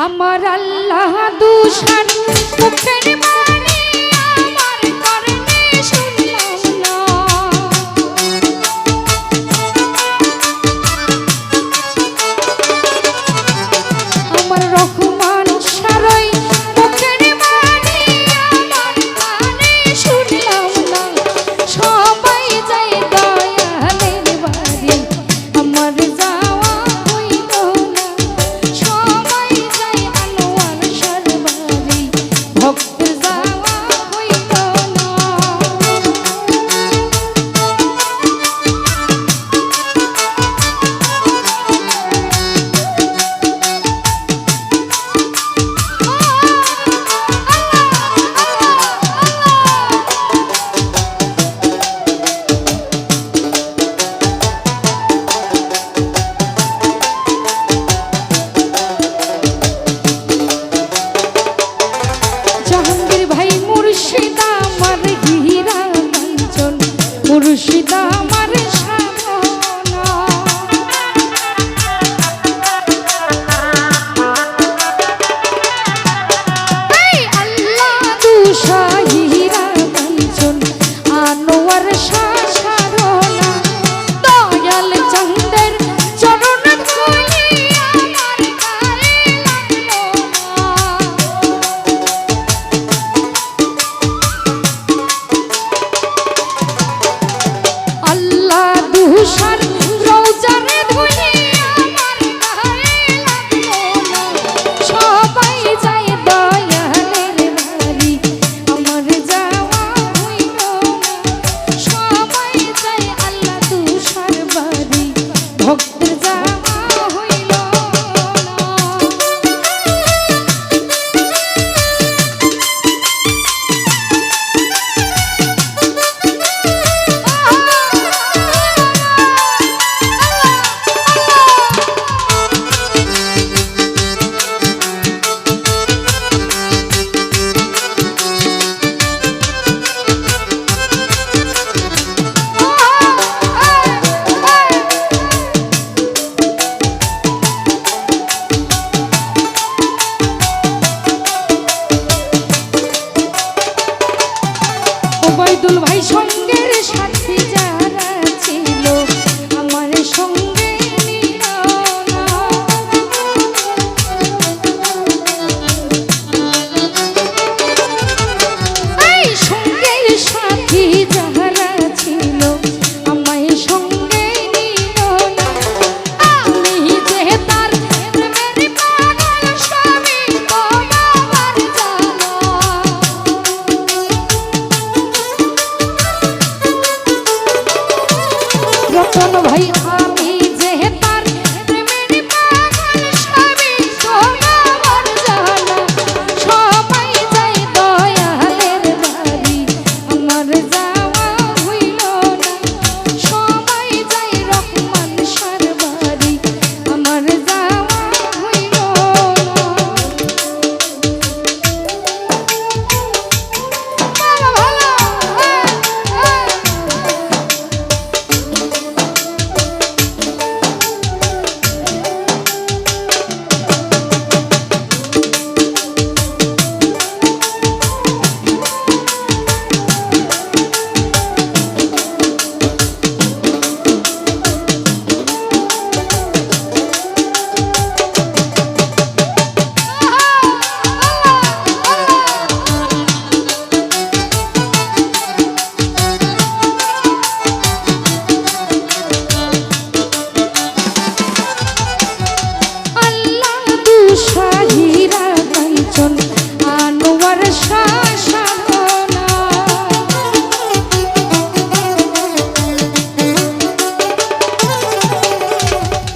আমার আল্লাহ দুশান মুখের বাণী আমার কারণে শুনলাম না। আমার রহমান সারই মুখের বাণী আমার কানে শুনলাম না। সবাই যায় দয়ালের বাড়ি আমার যাওয়া হইল না। সবাই যায় আনোয়ার শাহর বাড়ি ভক্তের যাওয়া হইল না। জাহাঙ্গীর ভাই মুর্শিদ আমার হীরা কাঞ্চন, মুর্শিদ আমার সাধনা। এই আল্লাহ দুশা হীরা কাঞ্চন আনোয়ার শাহ সাধনা। দয়াল চন্দের চরণ ধুলি আমার গায়ে লাগলো না। আল্লাহ দুশার রওজারে ধুলি আমার গায়ে লাগলো না। সবাই যায় দয়ালের বাড়ি আমার যাওয়া হইল না। সবাই যায় আল্লাহ দুশার বাড়ি ভক্তের যাওয়া হইল না। ওবায়দুল ভাই সঙ্গের সাথী যারা ছিল আমার সঙ্গে নিল না। এই সঙ্গের সাথী যারা ছিল আমায় সঙ্গে নিল না। আমি যে তার প্রেমের পাগল স্বামী তোমার জানা। রতন ভাই আমি যে তার প্রেমের পাগল স্বামী তোমার জানা। সবাই যায় দয়ালের বাড়ি আমার যাওয়া হইল না। সবাই যায় রহমান শাহর বাড়ি আমার যাওয়া হইল না। ভালো ভালো আল্লাহ দুশা হীরা কাঞ্চন আনোয়ার শাহ সাধনা।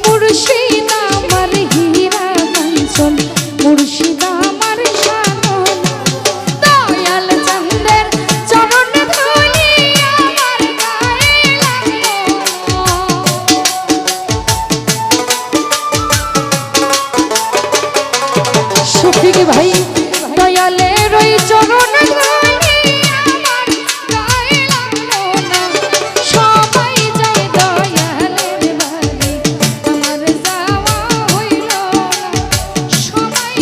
মুর্শিদ আমার হীরা কাঞ্চন, মুর্শিদ আমার সাধনা। দয়াল চন্দের চরণ ধুলি আমার গায়ে লাগলো না। শফিক ভাই দয়ালের ওই চরণ ধুলি আমার গায়ে লাগলো না। সবাই যায় দয়ালের বাড়ি আমার যাওয়া হইল না। সবাই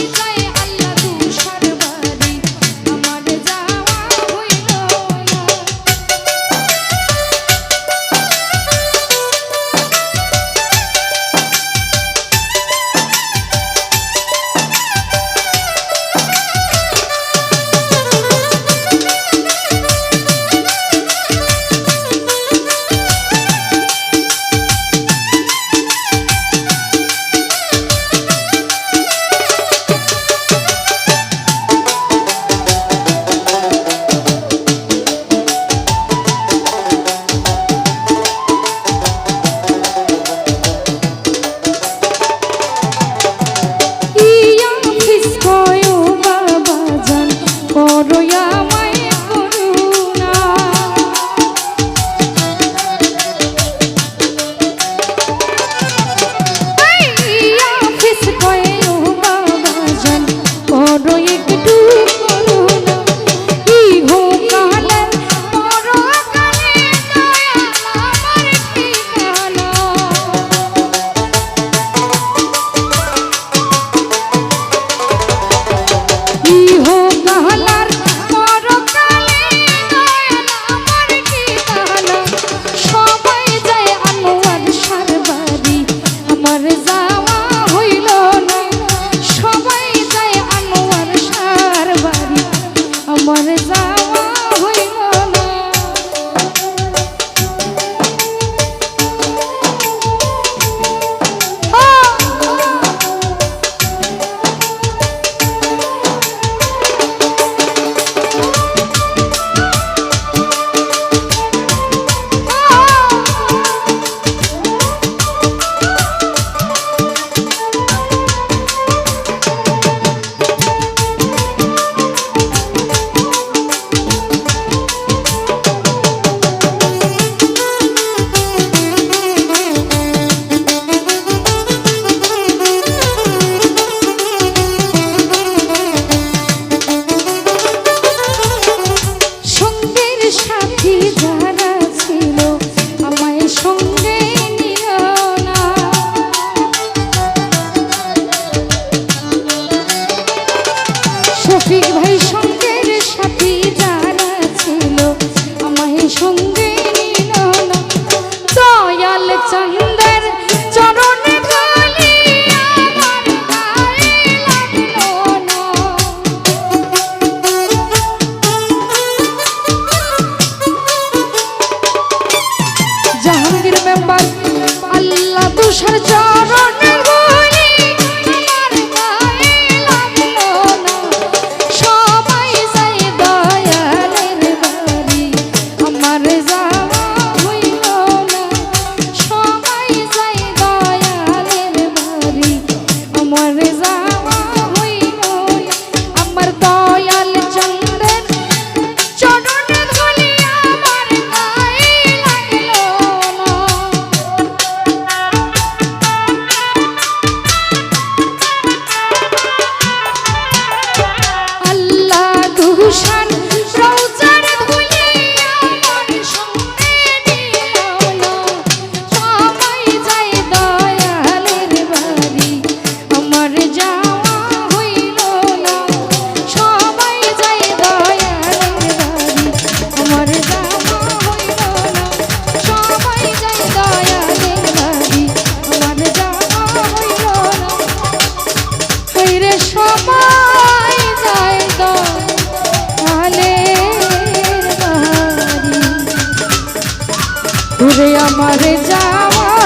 দূরে আমার যাওয়া